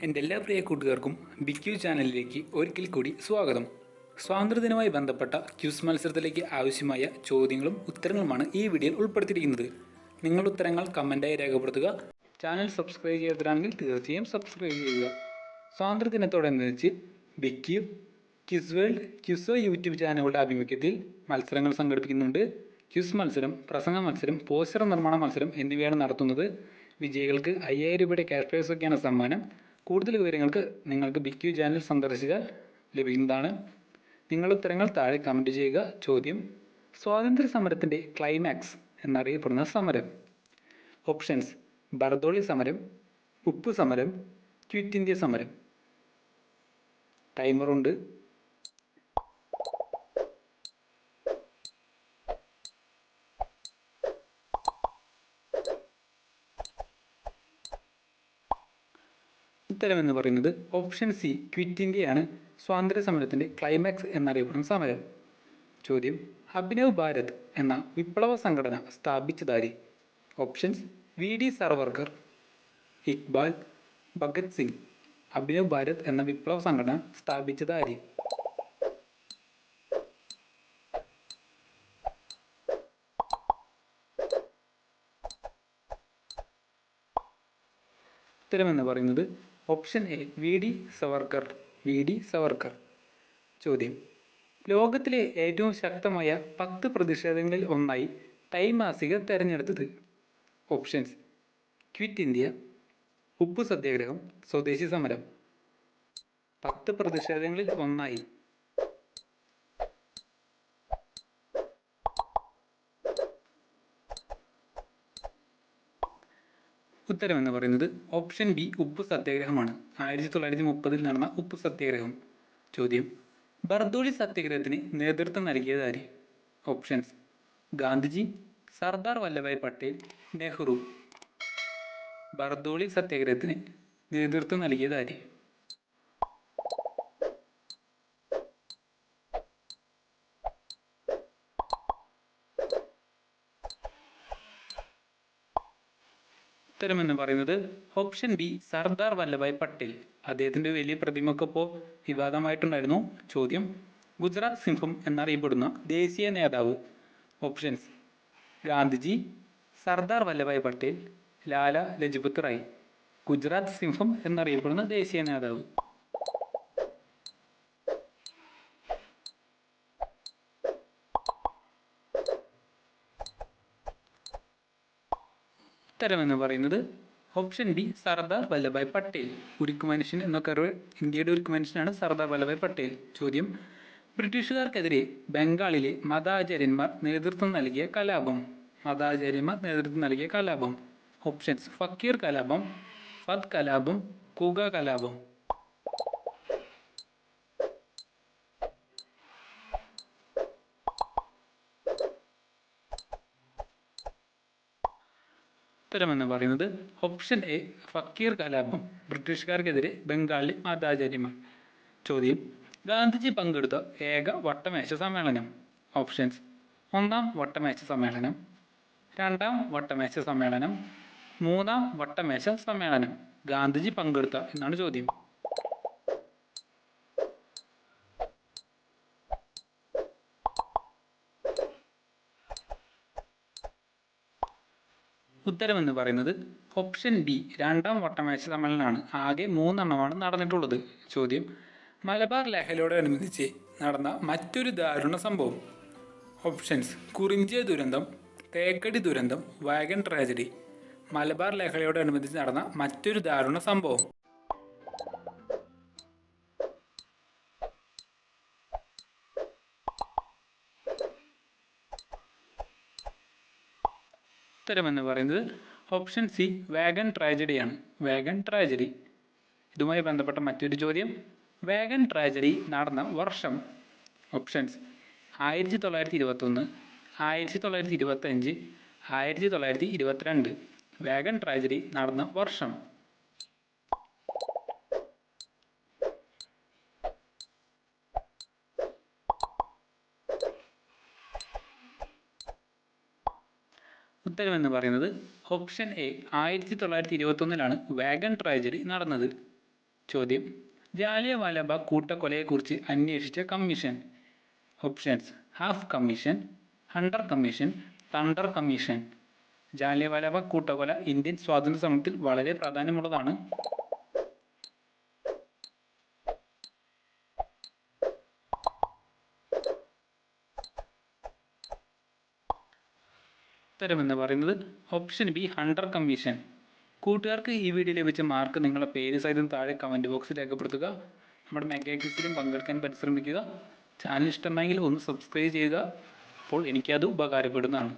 എൻ്റെ എല്ലാ പ്രിയ കൂട്ടുകാർക്കും ബിക്യു ചാനലിലേക്ക് ഒരിക്കൽ കൂടി സ്വാഗതം. സ്വാതന്ത്ര്യദിനവുമായി ബന്ധപ്പെട്ട ക്യൂസ് മത്സരത്തിലേക്ക് ആവശ്യമായ ചോദ്യങ്ങളും ഉത്തരങ്ങളുമാണ് ഈ വീഡിയോയിൽ ഉൾപ്പെടുത്തിയിരിക്കുന്നത്. നിങ്ങൾ ഉത്തരങ്ങൾ കമൻറ്റായി രേഖപ്പെടുത്തുക. ചാനൽ സബ്സ്ക്രൈബ് ചെയ്യാത്തവരാണെങ്കിൽ തീർച്ചയായും സബ്സ്ക്രൈബ് ചെയ്യുക. സ്വാതന്ത്ര്യദിനത്തോടനുബന്ധിച്ച് ബിക്യു, ക്യൂസ് വേൾഡ്, ക്യൂസോ യൂട്യൂബ് ചാനലുകളുടെ ആഭിമുഖ്യത്തിൽ മത്സരങ്ങൾ സംഘടിപ്പിക്കുന്നുണ്ട്. ക്യൂസ് മത്സരം, പ്രസംഗ മത്സരം, പോസ്റ്റർ നിർമ്മാണ മത്സരം എന്നിവയാണ് നടത്തുന്നത്. വിജയികൾക്ക് 5000 രൂപയുടെ ക്യാഷ് പ്രൈസൊക്കെയാണ് സമ്മാനം. കൂടുതൽ വിവരങ്ങൾക്ക് നിങ്ങൾക്ക് ബിക്യു ചാനൽ സന്ദർശിച്ചാൽ ലഭിക്കുന്നതാണ്. നിങ്ങൾ ഉത്തരങ്ങൾ താഴെ കമൻറ്റ് ചെയ്യുക. ചോദ്യം: സ്വാതന്ത്ര്യ സമരത്തിൻ്റെ ക്ലൈമാക്സ് എന്നറിയപ്പെടുന്ന സമരം. ഓപ്ഷൻസ്: ബർദോളി സമരം, ഉപ്പു സമരം, ക്വിറ്റ് ഇന്ത്യ സമരം. ടൈമറുണ്ട്. ഉത്തരമെന്ന് പറയുന്നത് ഓപ്ഷൻ സി, ക്വിറ്റ് ഇന്ത്യയാണ് സ്വാതന്ത്ര്യ സമരത്തിൻ്റെ ക്ലൈമാക്സ് എന്നറിയപ്പെടുന്ന സമരം. ചോദ്യം: അഭിനവ് ഭാരത് എന്ന വിപ്ലവ സംഘടന സ്ഥാപിച്ചതാര്? Options: V D. സവർക്കർ, ഇക്ബാൽ, ഭഗത് സിംഗ്. അഭിനവ് ഭാരത് എന്ന വിപ്ലവ സംഘടന സ്ഥാപിച്ചതാര്? ഉത്തരമെന്ന് പറയുന്നത് option A, V D. Savarkar. V D. Savarkar. ചോദ്യം: ലോകത്തിലെ ഏറ്റവും ശക്തമായ 10 പ്രതിഷേധങ്ങളിൽ ഒന്നായി ടൈം മാസിക തിരഞ്ഞെടുത്തത്? ഓപ്ഷൻസ്: ക്വിറ്റ് ഇന്ത്യ, ഉപ്പു സത്യാഗ്രഹം, സ്വദേശി സമരം. 10 പ്രതിഷേധങ്ങളിൽ ഒന്നായി. ഉത്തരമെന്ന് പറയുന്നത് ഓപ്ഷൻ ബി, ഉപ്പു സത്യാഗ്രഹമാണ്. 1930 നടന്ന ഉപ്പു സത്യാഗ്രഹം. ചോദ്യം: ബർദോളി സത്യാഗ്രഹത്തിന് നേതൃത്വം നൽകിയത് ആര്? ഓപ്ഷൻസ്: ഗാന്ധിജി, സർദാർ വല്ലഭായ് പട്ടേൽ, നെഹ്റു. ബർദോളി സത്യാഗ്രഹത്തിന് നേതൃത്വം നൽകിയത് ആര്? ഉത്തരമെന്ന് പറയുന്നത് ഓപ്ഷൻ ബി, സർദാർ വല്ലഭായ് പട്ടേൽ. അദ്ദേഹത്തിൻ്റെ വലിയ പ്രതിമയൊക്കെ ഇപ്പോൾ വിവാദമായിട്ടുണ്ടായിരുന്നു. ചോദ്യം: ഗുജറാത്ത് സിംഹം എന്നറിയപ്പെടുന്ന ദേശീയ നേതാവ്? ഓപ്ഷൻസ്: ഗാന്ധിജി, സർദാർ വല്ലഭായ് പട്ടേൽ, ലാല ലജ്പത് റായ്. ഗുജറാത്ത് സിംഹം എന്നറിയപ്പെടുന്ന ദേശീയ നേതാവ്? ഉത്തരമെന്ന് പറയുന്നത് ഓപ്ഷൻ ബി, സർദാർ വല്ലഭായ് പട്ടേൽ. ഉരുക്കു മനുഷ്യൻ എന്നൊക്കെ ഇന്ത്യയുടെ ഉരുക്കു മനുഷ്യനാണ് സർദാർ വല്ലഭായ് പട്ടേൽ. ചോദ്യം: ബ്രിട്ടീഷുകാർക്കെതിരെ ബംഗാളിലെ മതാചാര്യന്മാർ നേതൃത്വം നൽകിയ കലാപം? മതാചാര്യന്മാർ നേതൃത്വം നൽകിയ കലാപം? ഓപ്ഷൻസ്: ഫക്കീർ കലാപം, ഫത് കലാപം, കൂക കലാപം. ഉത്തരമെന്ന് പറയുന്നത് ഓപ്ഷൻ എ, ഫക്കീർ കലാപം. ബ്രിട്ടീഷുകാർക്കെതിരെ ബംഗാളിലെ മതാചാര്യന്മാർ. ചോദ്യം: ഗാന്ധിജി പങ്കെടുത്ത ഏക വട്ടമേശ സമ്മേളനം? ഓപ്ഷൻസ്: ഒന്നാം വട്ടമേശ സമ്മേളനം, രണ്ടാം വട്ടമേശ സമ്മേളനം, മൂന്നാം വട്ടമേശ സമ്മേളനം. ഗാന്ധിജി പങ്കെടുത്ത എന്നാണ് ചോദ്യം. ഉത്തരമെന്ന് പറയുന്നത് ഓപ്ഷൻ ബി, രണ്ടാം വട്ടമേശ സമ്മേളനമാണ്. ആകെ 3 നടന്നിട്ടുള്ളത്. ചോദ്യം: മലബാർ ലഹളയോടനുബന്ധിച്ച് നടന്ന മറ്റൊരു ദാരുണ സംഭവം? ഓപ്ഷൻസ്: കുറിഞ്ചി ദുരന്തം, തേക്കടി ദുരന്തം, വാഗൺ ട്രാജഡി. മലബാർ ലഹളയോടനുബന്ധിച്ച് നടന്ന മറ്റൊരു ദാരുണ സംഭവം? ഉത്തരമെന്ന് പറയുന്നത് ഓപ്ഷൻ സി, വാഗൺ ട്രാജഡിയാണ്. Wagon tragedy. ഇതുമായി ബന്ധപ്പെട്ട മറ്റൊരു ചോദ്യം: വാഗൺ ട്രാജഡി നടന്ന വർഷം? ഓപ്ഷൻസ്: 1921, 1925, 1922. വാഗൺ ട്രാജഡി നടന്ന വർഷം? ഉത്തരമെന്ന് പറയുന്നത് ഓപ്ഷൻ എ, 1921 വാഗൺ ട്രാജഡി നടന്നത്. ചോദ്യം: ജാലിയൻവാലാബാഗ് കൂട്ടക്കൊലയെക്കുറിച്ച് അന്വേഷിച്ച commission. Options: half commission, Hunter commission, thunder commission. Jallianwala Bagh കൂട്ടക്കൊല ഇന്ത്യൻ സ്വാതന്ത്ര്യ സമരത്തിൽ വളരെ പ്രാധാന്യമുള്ളതാണ്. ഉത്തരമെന്ന് പറയുന്നത് ഓപ്ഷൻ ബി, ഹണ്ടർ കമ്മീഷൻ. കൂട്ടുകാർക്ക് ഈ വീഡിയോ ലഭിച്ച മാർക്ക് നിങ്ങളുടെ പേര് സഹിതം താഴെ കമൻറ്റ് ബോക്സിൽ രേഖപ്പെടുത്തുക. നമ്മുടെ മെഗാ ക്വിസിലും പങ്കെടുക്കാൻ പരിശ്രമിക്കുക. ചാനൽ ഇഷ്ടമായെങ്കിൽ ഒന്ന് സബ്സ്ക്രൈബ് ചെയ്യുക. അപ്പോൾ എനിക്കത് ഉപകാരപ്പെടുന്നതാണ്.